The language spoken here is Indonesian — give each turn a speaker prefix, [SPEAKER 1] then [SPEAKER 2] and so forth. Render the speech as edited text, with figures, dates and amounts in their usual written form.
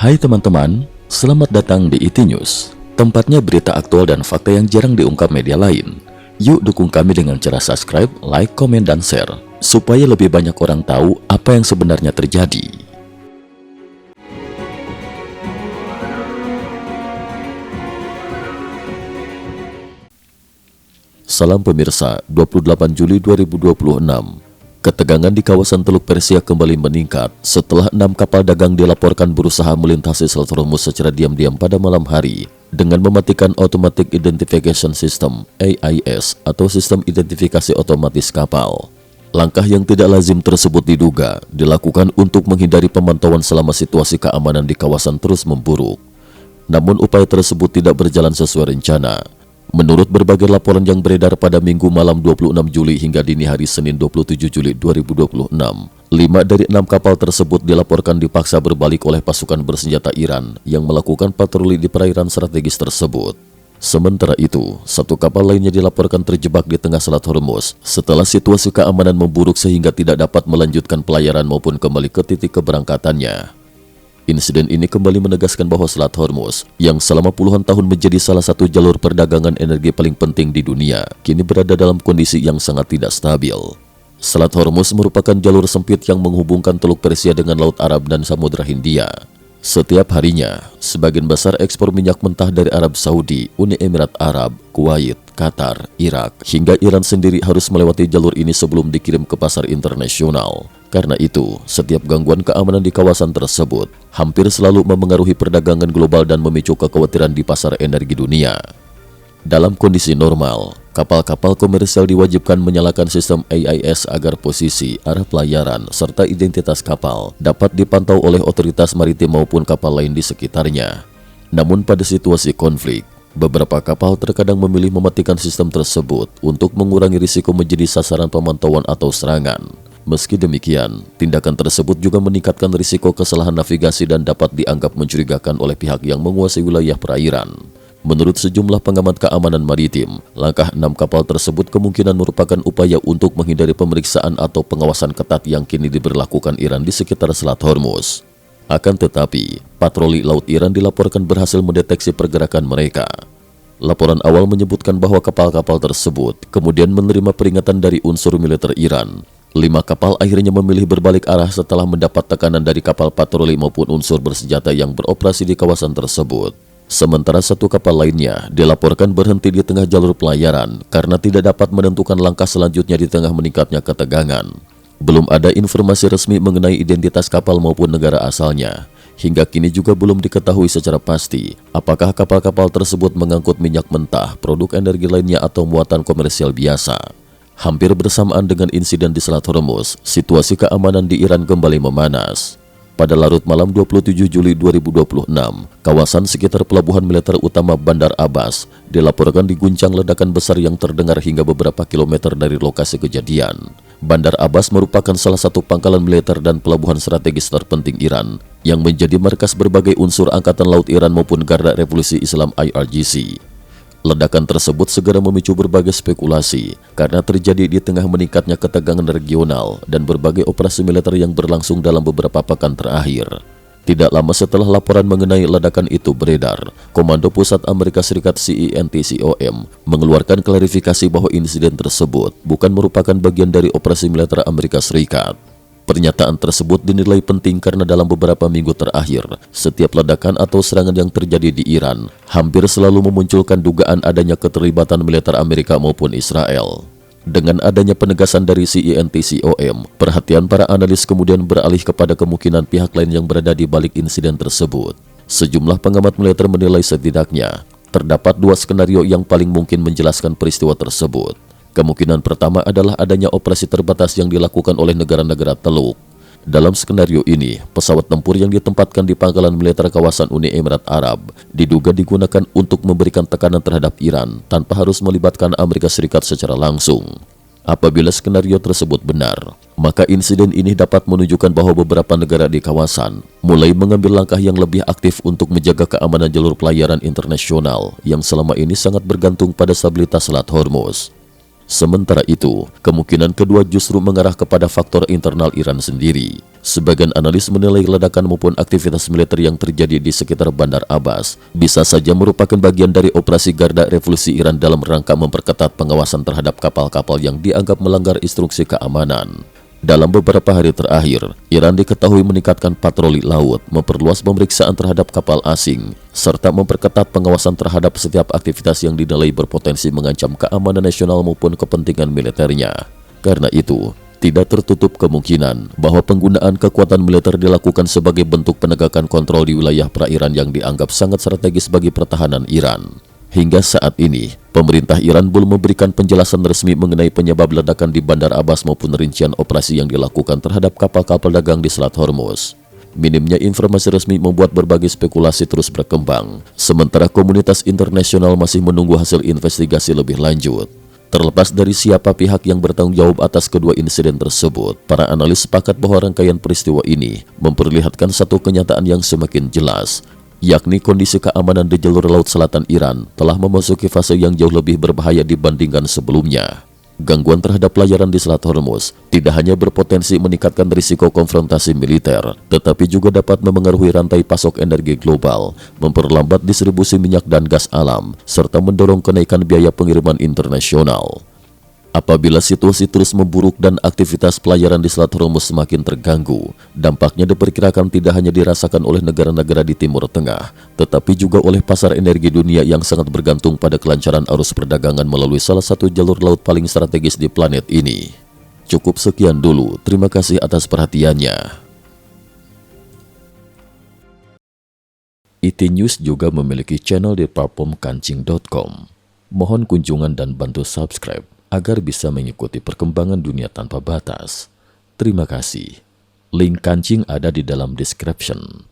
[SPEAKER 1] Hai teman-teman, selamat datang di IT News, tempatnya berita aktual dan fakta yang jarang diungkap media lain. Yuk dukung kami dengan cara subscribe, like, komen, dan share, supaya lebih banyak orang tahu apa yang sebenarnya terjadi. Salam pemirsa, 28 Juli 2026. Ketegangan di kawasan Teluk Persia kembali meningkat setelah 6 kapal dagang dilaporkan berusaha melintasi Selat Hormuz secara diam-diam pada malam hari dengan mematikan Automatic Identification System (AIS) atau sistem identifikasi otomatis kapal. Langkah yang tidak lazim tersebut diduga dilakukan untuk menghindari pemantauan selama situasi keamanan di kawasan terus memburuk. Namun upaya tersebut tidak berjalan sesuai rencana. Menurut berbagai laporan yang beredar pada Minggu malam 26 Juli hingga dini hari Senin 27 Juli 2026, 5 dari 6 kapal tersebut dilaporkan dipaksa berbalik oleh pasukan bersenjata Iran yang melakukan patroli di perairan strategis tersebut. Sementara itu, 1 kapal lainnya dilaporkan terjebak di tengah Selat Hormuz setelah situasi keamanan memburuk sehingga tidak dapat melanjutkan pelayaran maupun kembali ke titik keberangkatannya. Insiden ini kembali menegaskan bahwa Selat Hormuz, yang selama puluhan tahun menjadi salah satu jalur perdagangan energi paling penting di dunia, kini berada dalam kondisi yang sangat tidak stabil. Selat Hormuz merupakan jalur sempit yang menghubungkan Teluk Persia dengan Laut Arab dan Samudra Hindia. Setiap harinya, sebagian besar ekspor minyak mentah dari Arab Saudi, Uni Emirat Arab, Kuwait, Qatar, Irak, hingga Iran sendiri harus melewati jalur ini sebelum dikirim ke pasar internasional. Karena itu, setiap gangguan keamanan di kawasan tersebut hampir selalu memengaruhi perdagangan global dan memicu kekhawatiran di pasar energi dunia. Dalam kondisi normal, kapal-kapal komersial diwajibkan menyalakan sistem AIS agar posisi, arah pelayaran, serta identitas kapal dapat dipantau oleh otoritas maritim maupun kapal lain di sekitarnya. Namun pada situasi konflik, beberapa kapal terkadang memilih mematikan sistem tersebut untuk mengurangi risiko menjadi sasaran pemantauan atau serangan. Meski demikian, tindakan tersebut juga meningkatkan risiko kesalahan navigasi dan dapat dianggap mencurigakan oleh pihak yang menguasai wilayah perairan. Menurut sejumlah pengamat keamanan maritim, langkah 6 kapal tersebut kemungkinan merupakan upaya untuk menghindari pemeriksaan atau pengawasan ketat yang kini diberlakukan Iran di sekitar Selat Hormuz. Akan tetapi, patroli laut Iran dilaporkan berhasil mendeteksi pergerakan mereka. Laporan awal menyebutkan bahwa kapal-kapal tersebut kemudian menerima peringatan dari unsur militer Iran. 5 kapal akhirnya memilih berbalik arah setelah mendapat tekanan dari kapal patroli maupun unsur bersenjata yang beroperasi di kawasan tersebut. Sementara 1 kapal lainnya dilaporkan berhenti di tengah jalur pelayaran karena tidak dapat menentukan langkah selanjutnya di tengah meningkatnya ketegangan. Belum ada informasi resmi mengenai identitas kapal maupun negara asalnya. Hingga kini juga belum diketahui secara pasti apakah kapal-kapal tersebut mengangkut minyak mentah, produk energi lainnya atau muatan komersial biasa. Hampir bersamaan dengan insiden di Selat Hormuz, situasi keamanan di Iran kembali memanas. Pada larut malam 27 Juli 2026, kawasan sekitar pelabuhan militer utama Bandar Abbas dilaporkan diguncang ledakan besar yang terdengar hingga beberapa kilometer dari lokasi kejadian. Bandar Abbas merupakan salah satu pangkalan militer dan pelabuhan strategis terpenting Iran yang menjadi markas berbagai unsur Angkatan Laut Iran maupun Garda Revolusi Islam IRGC. Ledakan tersebut segera memicu berbagai spekulasi karena terjadi di tengah meningkatnya ketegangan regional dan berbagai operasi militer yang berlangsung dalam beberapa pekan terakhir. Tidak lama setelah laporan mengenai ledakan itu beredar, Komando Pusat Amerika Serikat CENTCOM mengeluarkan klarifikasi bahwa insiden tersebut bukan merupakan bagian dari operasi militer Amerika Serikat. Pernyataan tersebut dinilai penting karena dalam beberapa minggu terakhir, setiap ledakan atau serangan yang terjadi di Iran hampir selalu memunculkan dugaan adanya keterlibatan militer Amerika maupun Israel. Dengan adanya penegasan dari CENTCOM, perhatian para analis kemudian beralih kepada kemungkinan pihak lain yang berada di balik insiden tersebut. Sejumlah pengamat militer menilai setidaknya terdapat 2 skenario yang paling mungkin menjelaskan peristiwa tersebut. Kemungkinan pertama adalah adanya operasi terbatas yang dilakukan oleh negara-negara Teluk. Dalam skenario ini, pesawat tempur yang ditempatkan di pangkalan militer kawasan Uni Emirat Arab diduga digunakan untuk memberikan tekanan terhadap Iran tanpa harus melibatkan Amerika Serikat secara langsung. Apabila skenario tersebut benar, maka insiden ini dapat menunjukkan bahwa beberapa negara di kawasan mulai mengambil langkah yang lebih aktif untuk menjaga keamanan jalur pelayaran internasional yang selama ini sangat bergantung pada stabilitas Selat Hormuz. Sementara itu, kemungkinan kedua justru mengarah kepada faktor internal Iran sendiri. Sebagian analis menilai ledakan maupun aktivitas militer yang terjadi di sekitar Bandar Abbas bisa saja merupakan bagian dari operasi Garda Revolusi Iran dalam rangka memperketat pengawasan terhadap kapal-kapal yang dianggap melanggar instruksi keamanan. Dalam beberapa hari terakhir, Iran diketahui meningkatkan patroli laut, memperluas pemeriksaan terhadap kapal asing, serta memperketat pengawasan terhadap setiap aktivitas yang dinilai berpotensi mengancam keamanan nasional maupun kepentingan militernya. Karena itu, tidak tertutup kemungkinan bahwa penggunaan kekuatan militer dilakukan sebagai bentuk penegakan kontrol di wilayah perairan yang dianggap sangat strategis bagi pertahanan Iran. Hingga saat ini, pemerintah Iran belum memberikan penjelasan resmi mengenai penyebab ledakan di Bandar Abbas maupun rincian operasi yang dilakukan terhadap kapal-kapal dagang di Selat Hormuz. Minimnya informasi resmi membuat berbagai spekulasi terus berkembang, sementara komunitas internasional masih menunggu hasil investigasi lebih lanjut. Terlepas dari siapa pihak yang bertanggung jawab atas kedua insiden tersebut, para analis sepakat bahwa rangkaian peristiwa ini memperlihatkan satu kenyataan yang semakin jelas, yakni kondisi keamanan di jalur laut selatan Iran telah memasuki fase yang jauh lebih berbahaya dibandingkan sebelumnya. Gangguan terhadap pelayaran di Selat Hormuz tidak hanya berpotensi meningkatkan risiko konfrontasi militer, tetapi juga dapat memengaruhi rantai pasok energi global, memperlambat distribusi minyak dan gas alam, serta mendorong kenaikan biaya pengiriman internasional. Apabila situasi terus memburuk dan aktivitas pelayaran di Selat Hormuz semakin terganggu, dampaknya diperkirakan tidak hanya dirasakan oleh negara-negara di Timur Tengah, tetapi juga oleh pasar energi dunia yang sangat bergantung pada kelancaran arus perdagangan melalui salah satu jalur laut paling strategis di planet ini. Cukup sekian dulu, terima kasih atas perhatiannya. IT News juga memiliki channel di platform kancing.com. Mohon kunjungan dan bantu subscribe agar bisa mengikuti perkembangan dunia tanpa batas. Terima kasih. Link kancing ada di dalam description.